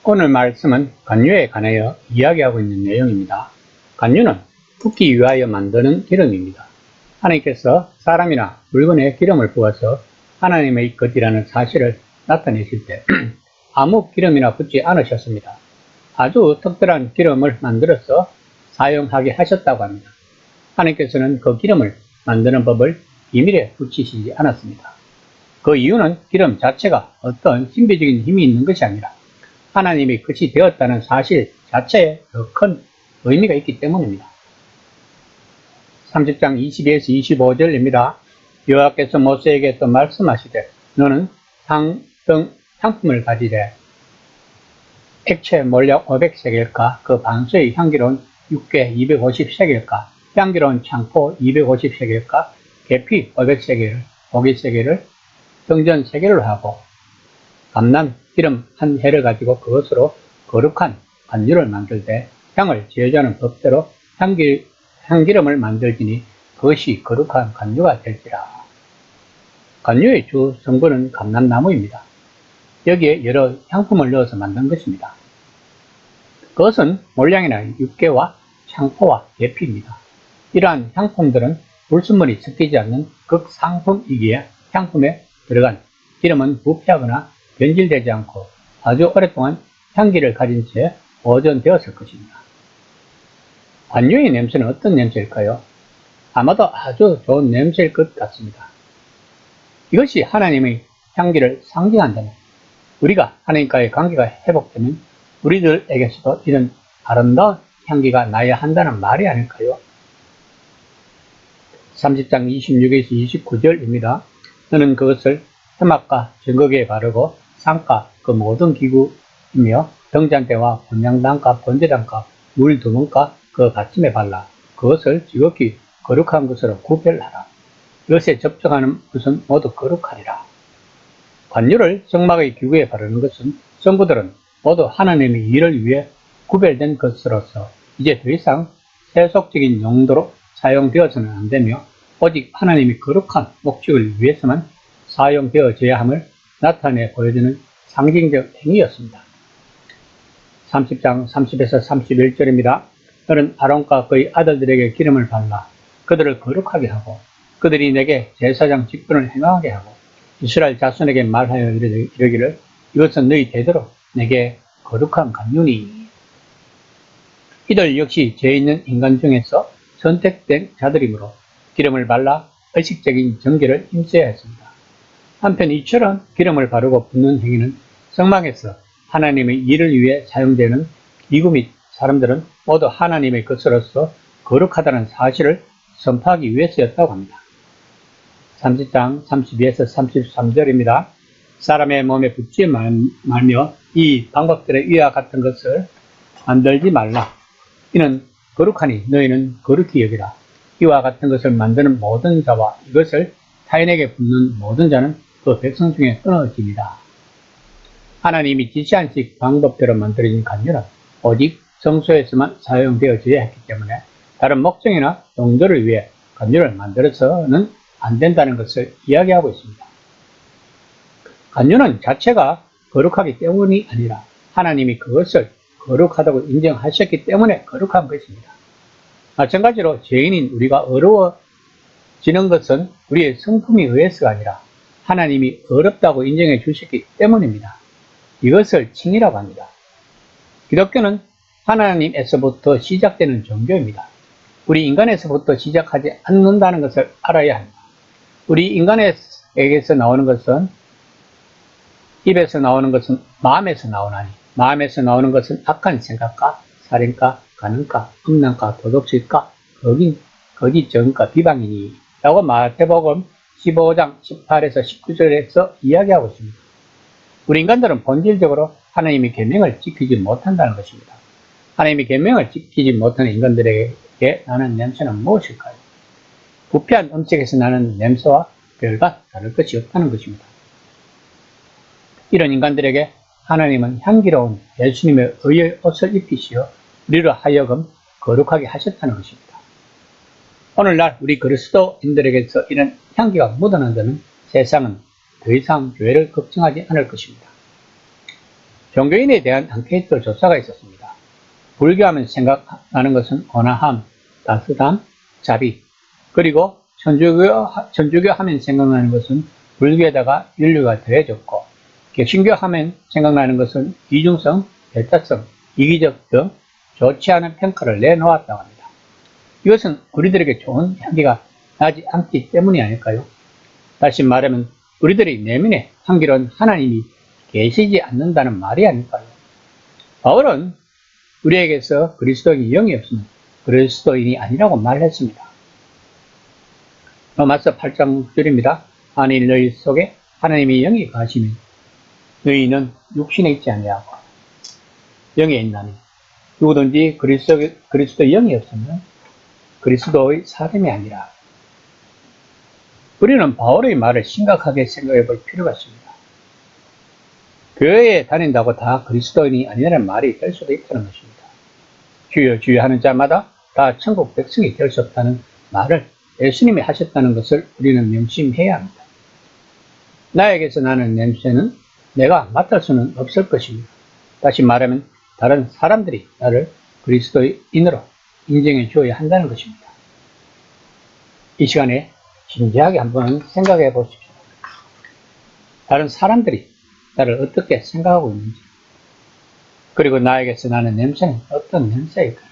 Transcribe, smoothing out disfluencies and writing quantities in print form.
오늘 말씀은 간유에 관하여 이야기하고 있는 내용입니다. 간유는 붓기 위하여 만드는 기름입니다. 하나님께서 사람이나 물건에 기름을 부어서 하나님의 것이라는 사실을 나타내실 때 아무 기름이나 붓지 않으셨습니다. 아주 특별한 기름을 만들어서 사용하게 하셨다고 합니다. 하나님께서는 그 기름을 만드는 법을 비밀에 붙이시지 않았습니다. 그 이유는 기름 자체가 어떤 신비적인 힘이 있는 것이 아니라 하나님이 끝이 되었다는 사실 자체에 더 큰 의미가 있기 때문입니다. 30장 22에서 25절입니다. 여호와께서 모세에게 또 말씀하시되 너는 향품을 가지되 액체 몰약 500세겔과 그 반수의 향기로운 육괴 250세겔과 향기로운 창포 250세겔과 계피 500세겔, 고기세겔을 정전 세겔로 하고 감람 기름 한 해를 가지고 그것으로 거룩한 간유를 만들 때 향을 제어하는 법대로 향기름을 만들지니 그것이 거룩한 간유가 될지라. 간유의 주 성분은 감람나무입니다. 여기에 여러 향품을 넣어서 만든 것입니다. 그것은 몰량이나 육개와 창포와 계피입니다. 이러한 향품들은 불순물이 섞이지 않는 극상품이기에 향품에 들어간 기름은 부패하거나 변질되지 않고 아주 오랫동안 향기를 가진 채 보존되었을 것입니다. 간유의 냄새는 어떤 냄새일까요? 아마도 아주 좋은 냄새일 것 같습니다. 이것이 하나님의 향기를 상징한다면 우리가 하나님과의 관계가 회복되면 우리들에게서도 이런 아름다운 향기가 나야 한다는 말이 아닐까요? 30장 26에서 29절입니다. 너는 그것을 해막과 정거기에 바르고 상가 그 모든 기구이며 등잔대와 분향단과 번제단과 물 2번과 그 받침에 발라 그것을 지극히 거룩한 것으로 구별하라. 이것에 접촉하는 것은 모두 거룩하리라. 관유를 성막의 기구에 바르는 것은 성부들은 모두 하나님의 일을 위해 구별된 것으로서 이제 더 이상 세속적인 용도로 사용되어서는 안되며 오직 하나님의 거룩한 목적을 위해서만 사용되어져야 함을 나타내 보여주는 상징적 행위였습니다. 30장 30에서 31절입니다. 너는 아론과 그의 아들들에게 기름을 발라 그들을 거룩하게 하고 그들이 내게 제사장 직분을 행하게 하고 이스라엘 자손에게 말하여 이르기를 이것은 너희 대대로 내게 거룩한 간유니. 이들 역시 죄 있는 인간 중에서 선택된 자들이므로 기름을 발라 의식적인 정결을 힘써야 했습니다. 한편 이처럼 기름을 바르고 붓는 행위는 성막에서 하나님의 일을 위해 사용되는 기구 및 사람들은 모두 하나님의 것으로서 거룩하다는 사실을 선포하기 위해서였다고 합니다. 30장 32에서 33절입니다. 사람의 몸에 붓지 말며 이 방법들의 위와 같은 것을 만들지 말라. 이는 거룩하니 너희는 거룩히 여기라. 이와 같은 것을 만드는 모든 자와 이것을 타인에게 붓는 모든 자는 그 백성 중에 끊어집니다. 하나님이 지시한 식 방법대로 만들어진 간유는 오직 성소에서만 사용되어져야 했기 때문에 다른 목적이나 용도를 위해 간유를 만들어서는 안 된다는 것을 이야기하고 있습니다. 간유는 자체가 거룩하기 때문이 아니라 하나님이 그것을 거룩하다고 인정하셨기 때문에 거룩한 것입니다. 마찬가지로 죄인인 우리가 어려워지는 것은 우리의 성품에 의해서가 아니라 하나님이 어렵다고 인정해 주셨기 때문입니다. 이것을 칭이라고 합니다. 기독교는 하나님에서부터 시작되는 종교입니다. 우리 인간에서부터 시작하지 않는다는 것을 알아야 합니다. 우리 인간에게서 나오는 것은 입에서 나오는 것은 마음에서 나오나니 마음에서 나오는 것은 악한 생각과 살인과 간음과 음란과 도덕질과 거짓 증언과 비방이니 라고 마태복음 15장 18에서 19절에서 이야기하고 있습니다. 우리 인간들은 본질적으로 하나님의 계명을 지키지 못한다는 것입니다. 하나님의 계명을 지키지 못하는 인간들에게 나는 냄새는 무엇일까요? 부패한 음식에서 나는 냄새와 별과 다를 것이 없다는 것입니다. 이런 인간들에게 하나님은 향기로운 예수님의 의의 옷을 입히시어 우리로 하여금 거룩하게 하셨다는 것입니다. 오늘날 우리 그리스도인들에게서 이런 향기가 묻어난다면 세상은 더 이상 교회를 걱정하지 않을 것입니다. 종교인에 대한 앙케이트 조사가 있었습니다. 불교하면 생각나는 것은 온화함, 따뜻함, 자비, 그리고 천주교 하면 생각나는 것은 불교에다가 윤리가 더해졌고, 개신교 하면 생각나는 것은 이중성, 배타성, 이기적 등 좋지 않은 평가를 내놓았다고 합니다. 이것은 우리들에게 좋은 향기가 나지 않기 때문이 아닐까요? 다시 말하면 우리들의 내면에 향기로운 하나님이 계시지 않는다는 말이 아닐까요? 바울은 우리에게서 그리스도인이 영이 없으면 그리스도인이 아니라고 말했습니다. 로마서 8장 9절입니다. 만일 너희 속에 하나님의 영이 거하시면 너희는 육신에 있지 아니하고 영에 있나니 누구든지 그리스도 영이 없으면 그리스도의 사람이 아니라. 우리는 바울의 말을 심각하게 생각해 볼 필요가 있습니다. 교회에 다닌다고 다 그리스도인이 아니라는 말이 될 수도 있다는 것입니다. 주여 주여 하는 자마다 다 천국 백성이 될 수 없다는 말을 예수님이 하셨다는 것을 우리는 명심해야 합니다. 나에게서 나는 냄새는 내가 맡을 수는 없을 것입니다. 다시 말하면 다른 사람들이 나를 그리스도인으로 인정해 주어야 한다는 것입니다. 이 시간에 진지하게 한번 생각해 보십시오. 다른 사람들이 나를 어떻게 생각하고 있는지, 그리고 나에게서 나는 냄새는 어떤 냄새일까?